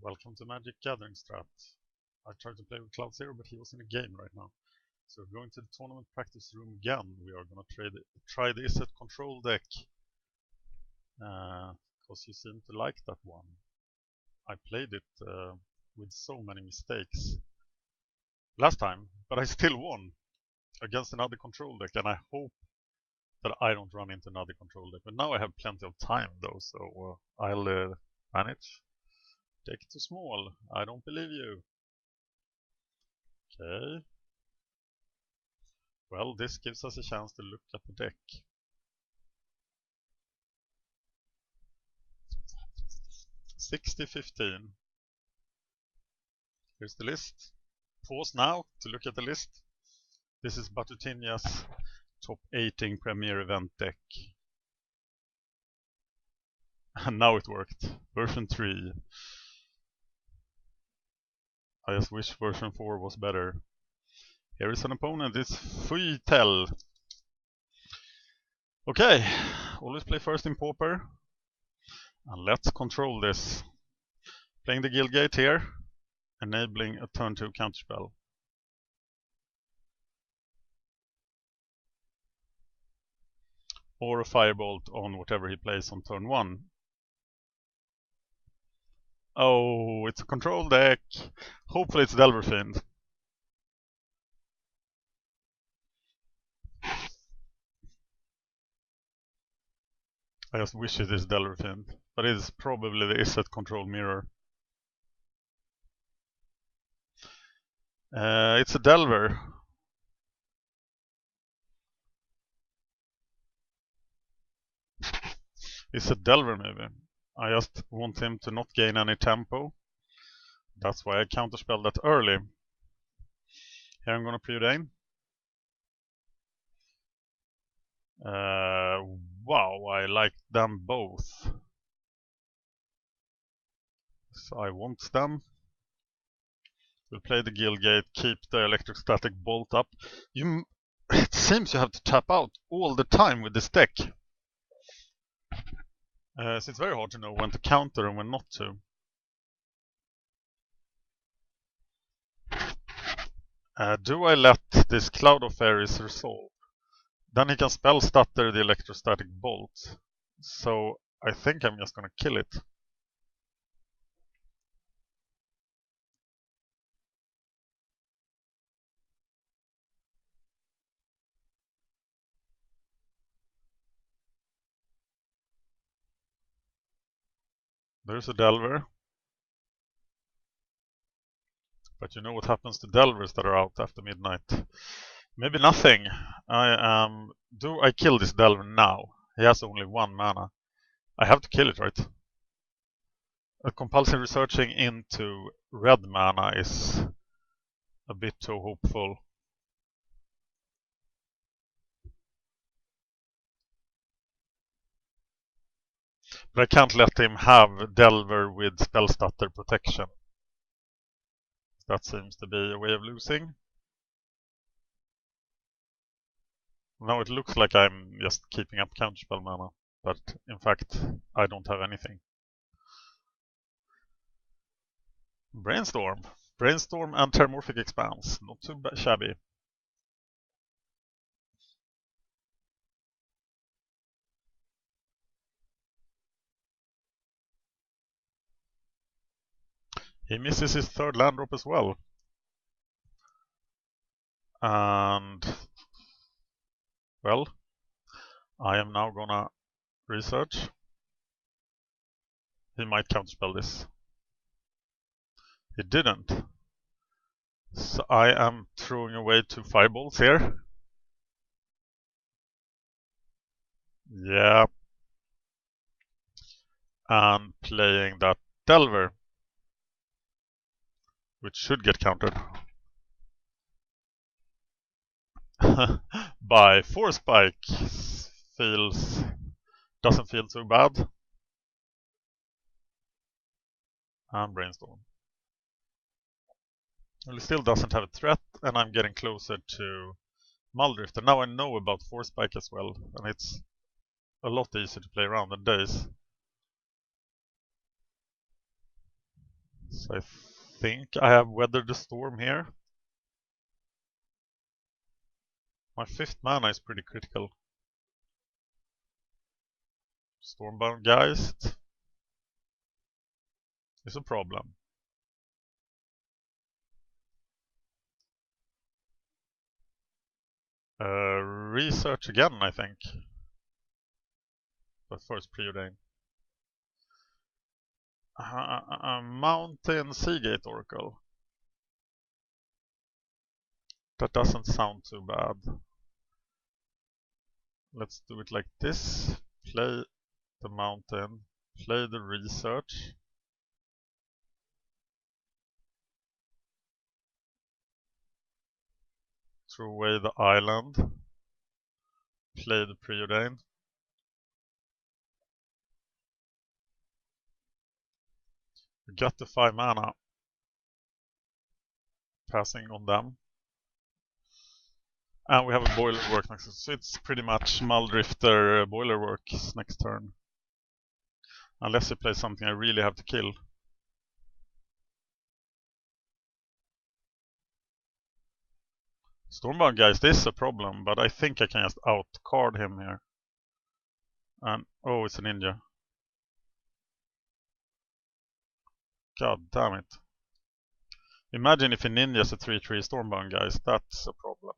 Welcome to MagicGatheringStrat. I tried to play with Cloud Zero, but he was in a game right now. So we're going to the tournament practice room again. We are going to try the Izzet Control deck. Because you seem to like that one. I played it with so many mistakes last time, but I still won against another control deck, and I hope that I don't run into another control deck. But now I have plenty of time though, so I'll manage. Deck too small. I don't believe you. Okay. Well, this gives us a chance to look at the deck. $60.15. Here's the list. Pause now to look at the list. This is Batutinhas top 18 Premier Event deck. And now it worked. Version 3. I just wish version 4 was better. Here is an opponent, it's Fuitel. Okay, always play first in Pauper. And let's control this. Playing the Guildgate here, enabling a turn 2 Counterspell. Or a Firebolt on whatever he plays on turn 1. Oh, it's a control deck. Hopefully it's Delver Fiend. I just wish it is Delver Fiend, but it is probably the Izzet Control mirror. It's a Delver. It's a Delver maybe. I just want him to not gain any tempo. That's why I counterspell that early. Here I'm gonna Preordain. Wow, I like them both. So I want them. We'll play the Guildgate, keep the Electrostatic Bolt up. It seems you have to tap out all the time with this deck. So it's very hard to know when to counter and when not to. Do I let this Cloud of Fairies resolve? Then he can spell stutter the Electrostatic Bolt. So I think I'm just gonna kill it. There's a Delver. But you know what happens to Delvers that are out after midnight? Maybe nothing. Do I kill this Delver now? He has only 1 mana. I have to kill it, right? A compulsive researching into red mana is a bit too hopeful. But I can't let him have Delver with spell stutter protection. That seems to be a way of losing. Now it looks like I'm just keeping up counterspell mana, but in fact I don't have anything. Brainstorm. Brainstorm and Terramorphic Expanse. Not too shabby. He misses his 3rd land drop as well. And well, I am now gonna research. He might counterspell this. He didn't. So I am throwing away 2 Firebolts here. Yeah. And playing that Delver, which should get countered by 4 Spike. Doesn't feel too bad. And Brainstorm. Well, it still doesn't have a threat, and I'm getting closer to Mulldrifter. Now I know about 4 Spike as well, and it's a lot easier to play around than Days. So I think I have weathered the storm here. My 5th mana is pretty critical. Stormbound Geist is a problem. Research again, I think. But first Preordain. Mountain Seagate Oracle. That doesn't sound too bad. Let's do it like this. Play the mountain. Play the research. Throw away the island. Play the Preordain. We got the 5 mana. Passing on them. And we have a Boilerworks next, so it's pretty much Mulldrifter Boilerworks next turn. Unless he plays something I really have to kill. Stormbound Geist is a problem, but I think I can just outcard him here. And oh, it's a ninja. God damn it. Imagine if a ninja is a 3/3 Stormbound Geist, that's a problem.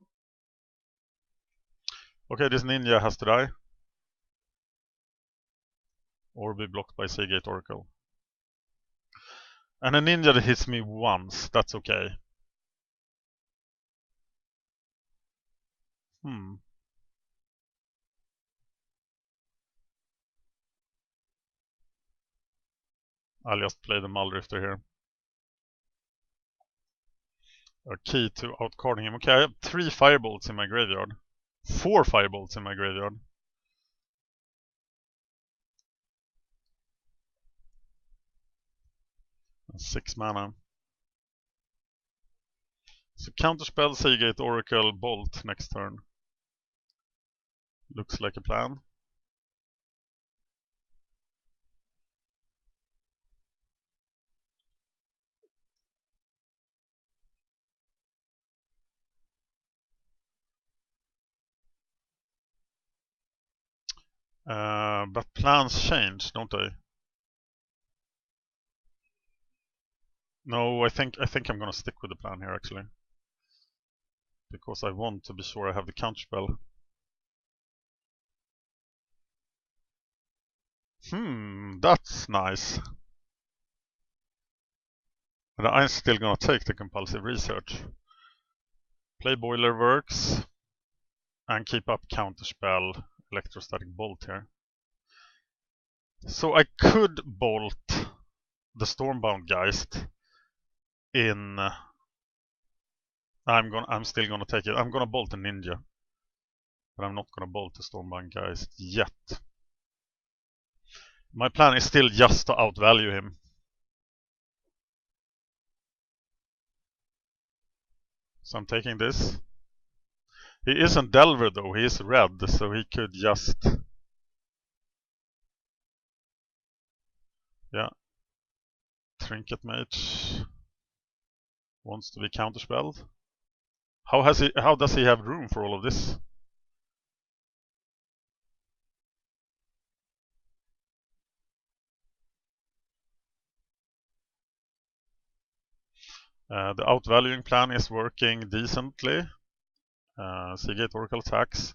Okay, this ninja has to die. Or be blocked by Seagate Oracle. And a ninja that hits me once, that's okay. I'll just play the Mulldrifter here. A key to outcarding him. Okay, I have 3 Firebolts in my graveyard. 4 Firebolts in my graveyard. And 6 mana. So Counterspell, Seagate, Oracle, Bolt next turn. Looks like a plan. But plans change, don't they? No, I think I'm gonna stick with the plan here actually. Because I want to be sure I have the counterspell. That's nice. But I'm still gonna take the Compulsive Research. Play Boilerworks and keep up Counterspell, Electrostatic Bolt here. So I could bolt the Stormbound Geist in. I'm still gonna take it. I'm gonna bolt a ninja, but I'm not gonna bolt the Stormbound Geist yet. My plan is still just to outvalue him. So I'm taking this. He isn't Delver though, he is red, so he could just... Yeah. Trinket Mage wants to be counterspelled. How does he have room for all of this? The outvaluing plan is working decently. Seagate Oracle attacks.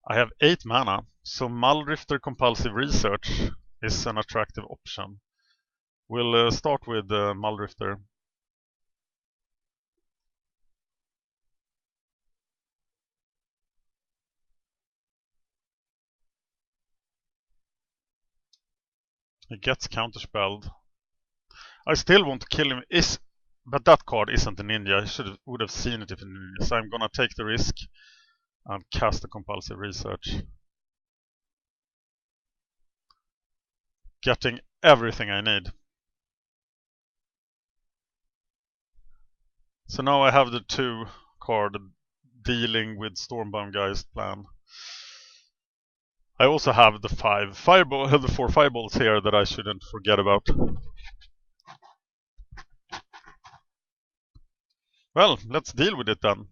I have 8 mana, so Mulldrifter Compulsive Research is an attractive option. We'll start with Mulldrifter. He gets counterspelled. I still want to kill him, but that card isn't a ninja. I would have seen it if a ninja. So I'm gonna take the risk and cast the Compulsive Research. Getting everything I need. So now I have the 2 card dealing with Stormbound Geist plan. I also have the 4 Firebolts here that I shouldn't forget about. Well, let's deal with it then.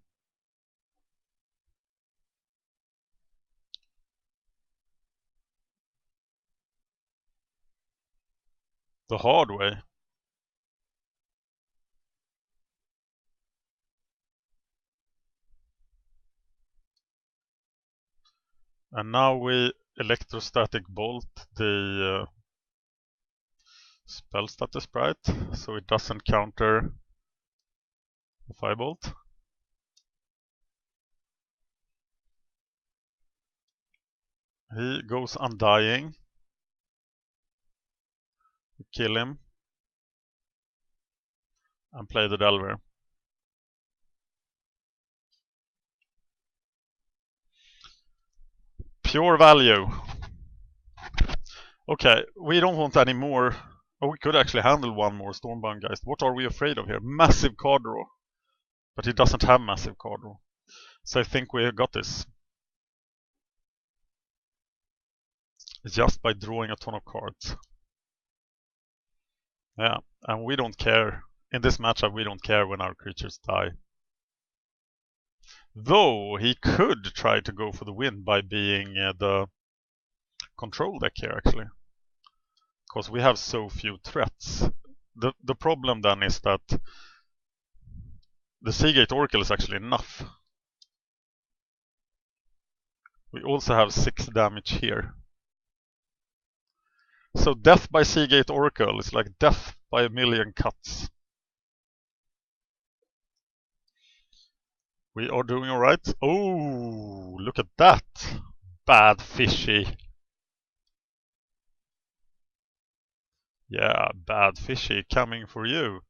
The hard way. And now we Electrostatic Bolt the spell status sprite, so it doesn't counter the Firebolt. He goes Undying. We kill him. And play the Delver. Pure value. Okay, we don't want any more. Oh, we could actually handle one more Stormbound Geist. What are we afraid of here? Massive card draw. But he doesn't have massive card draw. So I think we got this. Just by drawing a ton of cards. Yeah, and we don't care. In this matchup, we don't care when our creatures die. Though he could try to go for the win by being the control deck here, actually. Because we have so few threats. The problem then is that the Seagate Oracle is actually enough. We also have 6 damage here. So death by Seagate Oracle is like death by a million cuts. We are doing alright. Oh, look at that. Bad fishy. Yeah, bad fishy coming for you.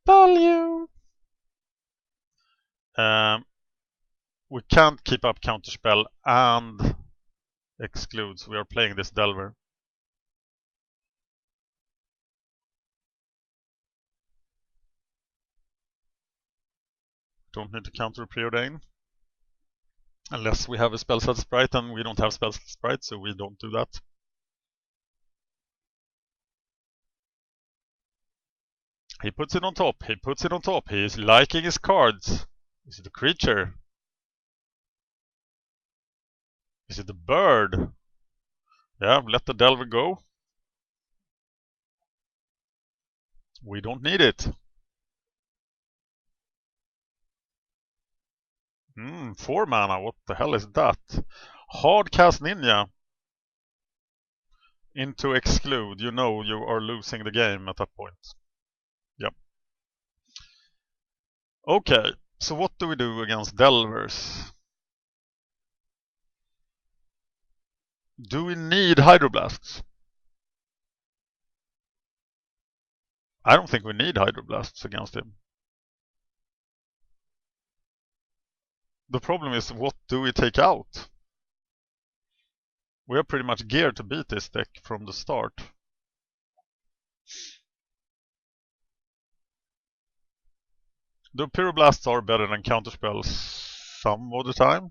Value. We can't keep up Counterspell and Exclude, so we are playing this Delver. Don't need to counter Preordain. Unless we have a spell set sprite, and we don't have spell set sprite, so we don't do that. He puts it on top, he puts it on top, he is liking his cards. Is it a creature? Is it a bird? Yeah, let the Delver go. We don't need it. 4 mana, what the hell is that? Hardcast Ninja into Exclude. You know you are losing the game at that point. Yep. Okay, so what do we do against Delvers? Do we need Hydroblasts? I don't think we need Hydroblasts against him. The problem is, what do we take out? We are pretty much geared to beat this deck from the start. The Pyroblasts are better than Counterspells some of the time.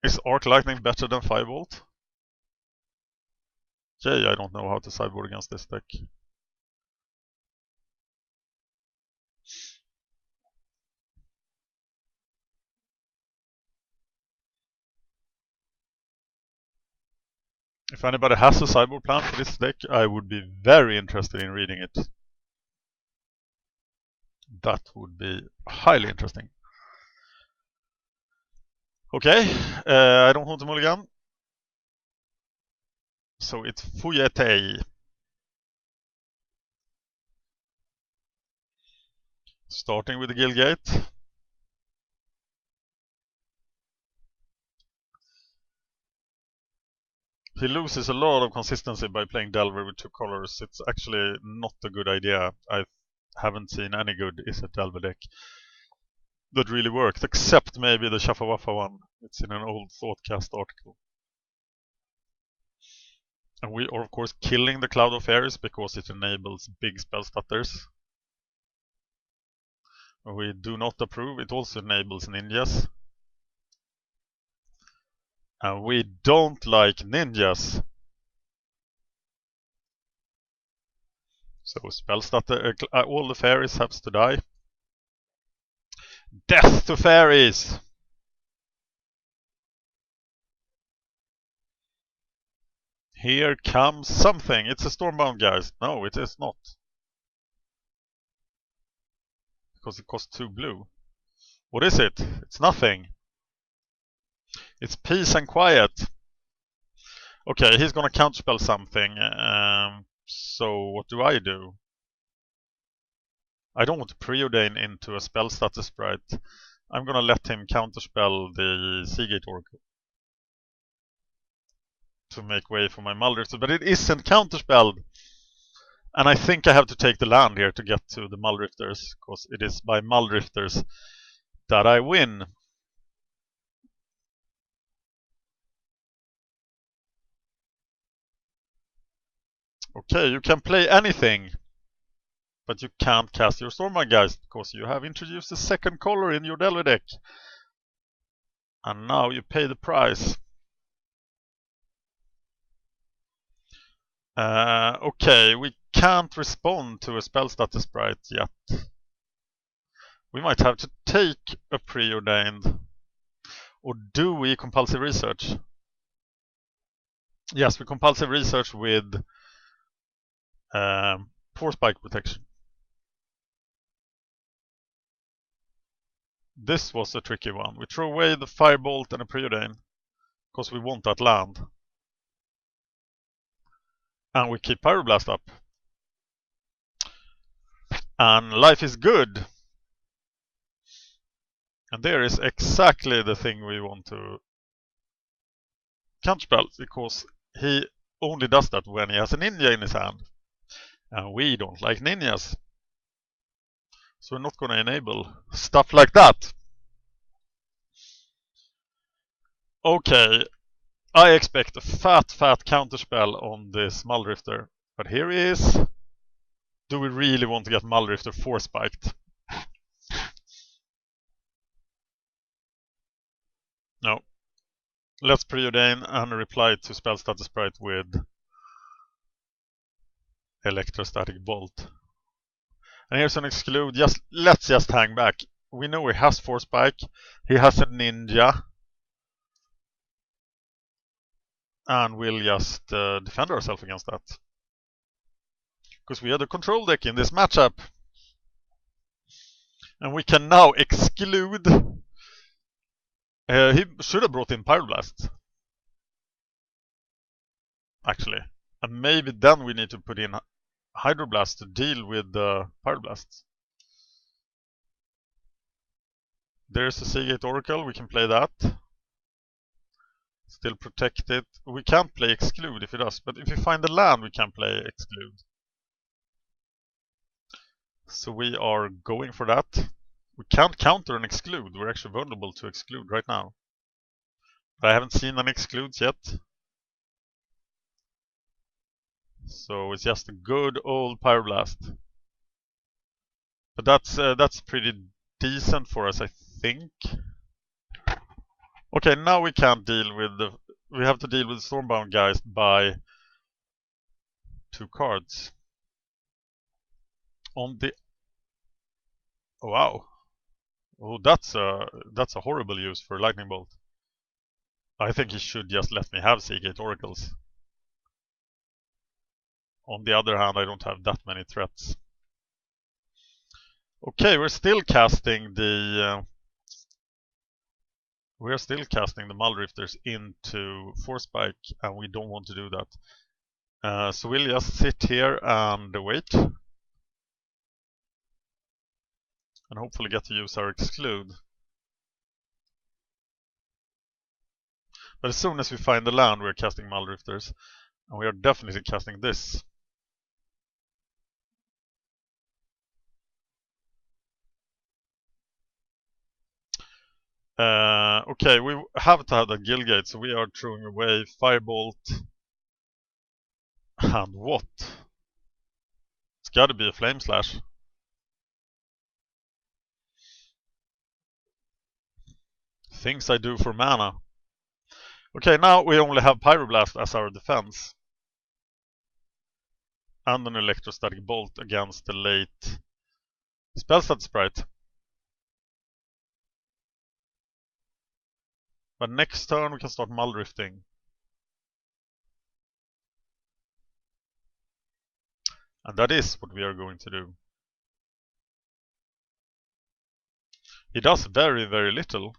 Is Arc Lightning better than Firebolt? Jay, I don't know how to sideboard against this deck. If anybody has a sideboard plan for this deck, I would be very interested in reading it. That would be highly interesting. Okay, I don't want to mulligan. So it's Fuyete. Starting with the Guildgate. He loses a lot of consistency by playing Delver with 2 colors. It's actually not a good idea. I haven't seen any good Izzet Delver deck that really worked, except maybe the Shafawaffa one. It's in an old Thoughtcast article. And we are of course killing the Cloud of Fairies because it enables big spell stutters. We do not approve. It also enables ninjas. And we don't like ninjas. So spells that all the fairies have to die. Death to fairies! Here comes something. It's a Stormbound, guys. No, it is not. Because it costs 2 blue. What is it? It's nothing. It's peace and quiet. Okay, he's gonna counterspell something. So what do? I don't want to preordain into a spell status sprite. I'm gonna let him counterspell the Seagate Oracle to make way for my Mulldrifter, but it isn't counterspelled. And I think I have to take the land here to get to the Mulldrifters, because it is by Mulldrifters that I win. Okay, you can play anything, but you can't cast your Stormbound, guys, because you have introduced a second color in your Delver deck. And now you pay the price. Okay, we can't respond to a spell status sprite yet. We might have to take a Preordained. Or do we Compulsive Research? Yes, we Compulsive Research with Force Spike protection. This was a tricky one. We throw away the Firebolt and a Preordain, because we want that land. And we keep Pyroblast up. And life is good. And there is exactly the thing we want to counterspell, because he only does that when he has a ninja in his hand. And we don't like ninjas. So we're not going to enable stuff like that. Okay, I expect a fat counterspell on this Mulldrifter. But here he is. Do we really want to get Mulldrifter Force Spiked? No. Let's Preordain and reply to spell status sprite with Electrostatic Bolt. And here's an Exclude. Let's just hang back. We know he has Force Spike. He has a ninja. And we'll just defend ourselves against that. Because we are the control deck in this matchup. And we can now Exclude. He should have brought in Pyroblast. Actually. And maybe then we need to put in Hydroblast to deal with the Pyroblast. There's a Seagate Oracle, we can play that. Still protect it. We can't play Exclude if it does, but if we find the land we can play Exclude. So we are going for that. We can't counter an Exclude, we're actually vulnerable to Exclude right now. But I haven't seen an Exclude yet. So it's just a good old Pyroblast. But that's pretty decent for us, I think. Okay, now we can't deal with the... We have to deal with Stormbound guys by 2 cards. On the... Oh, wow. Oh, that's a horrible use for Lightning Bolt. I think he should just let me have Seagate Oracles. On the other hand, I don't have that many threats. Okay, we're still casting the Mulldrifters into Force Spike, and we don't want to do that. So we'll just sit here and wait. And hopefully get to use our Exclude. But as soon as we find the land, we're casting Mulldrifters. And we are definitely casting this. Okay, we have to have that Guildgate, so we are throwing away Firebolt. And what? It's gotta be a Flame Slash. Things I do for mana. Okay, now we only have Pyroblast as our defense. And an Electrostatic Bolt against the late Spellstat Sprite. But next turn we can start Mulldrifting. And that is what we are going to do. He does very, very little.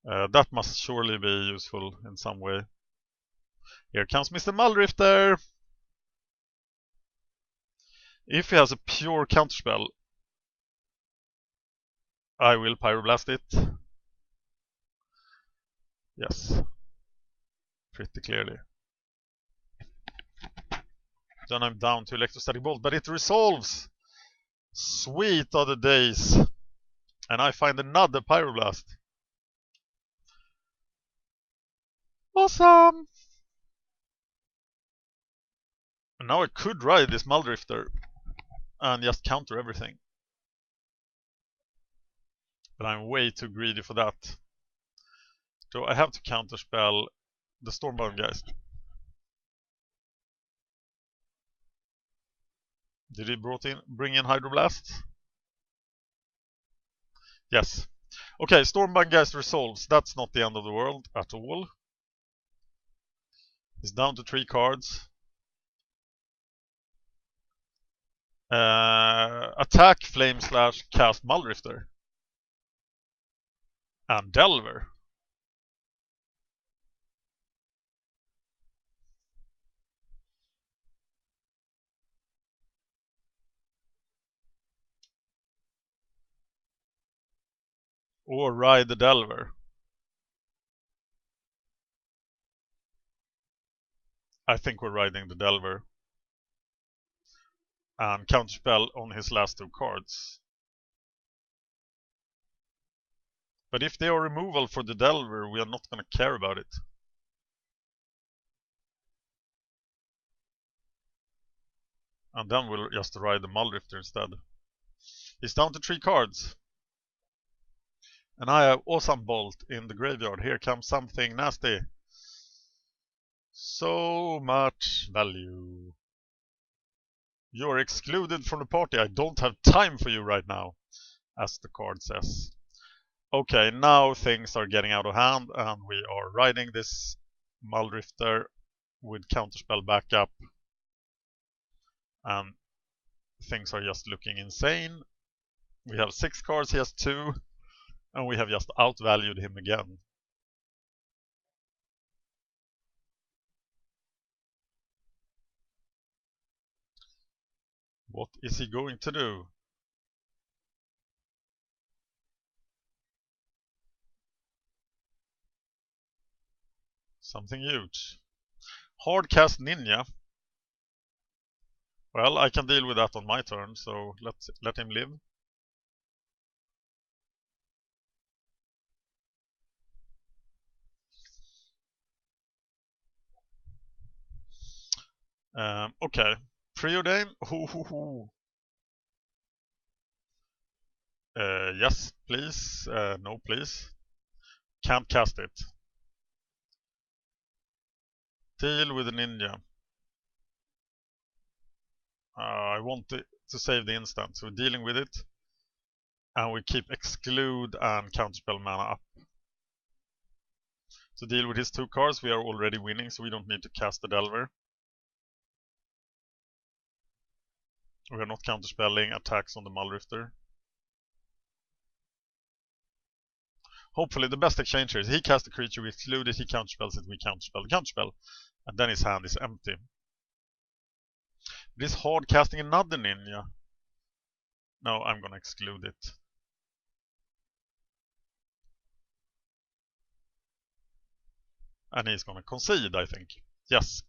That must surely be useful in some way. Here comes Mr. Mulldrifter. If he has a pure Counterspell, I will Pyroblast it. Yes. Pretty clearly. Then I'm down to Electrostatic Bolt, but it resolves! Sweet are the days! And I find another Pyroblast. Awesome! And now I could ride this Mulldrifter and just counter everything. But I'm way too greedy for that. So I have to counterspell the Stormbound Geist. Did he bring in Hydroblast? Yes. Okay, Stormbound Geist resolves. That's not the end of the world at all. He's down to 3 cards. Attack, Flame Slash, cast Mulldrifter. And Delver. Or ride the Delver. I think we're riding the Delver. And Counterspell on his last 2 cards. But if they are removal for the Delver, we are not going to care about it. And then we'll just ride the Mulldrifter instead. He's down to 3 cards. And I have Awesome Bolt in the graveyard. Here comes something nasty. So much value. You're excluded from the party. I don't have time for you right now, as the card says. Okay, now things are getting out of hand, and we are riding this Mulldrifter with Counterspell backup. And things are just looking insane. We have 6 cards, he has 2, and we have just outvalued him again. What is he going to do? Something huge. Hardcast Ninja. Well, I can deal with that on my turn, so let him live. Okay. Preordain. Yes, please. No, please. Can't cast it. Deal with the ninja. I want to save the instant, so we're dealing with it. And we keep Exclude and Counterspell mana up. To deal with his 2 cards, we are already winning, so we don't need to cast the Delver. We are not counterspelling attacks on the Mulldrifter. Hopefully the best exchange here is he casts the creature, we exclude it, he counterspells it, we counterspell the counterspell. And then his hand is empty. But he's hard casting another ninja. No, I'm gonna exclude it. And he's gonna concede, I think. Yes.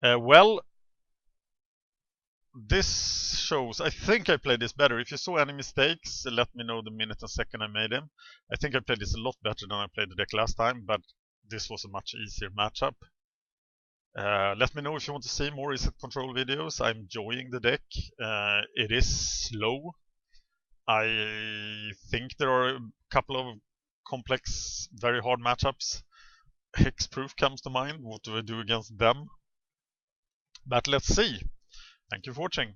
Well, this shows, I think I played this better. If you saw any mistakes, let me know the minute and second I made them. I think I played this a lot better than I played the deck last time, but this was a much easier matchup. Let me know if you want to see more Izzet Control videos. I'm enjoying the deck. It is slow. I think there are a couple of complex, very hard matchups. Hexproof comes to mind. What do I do against them? But let's see. Thank you for watching.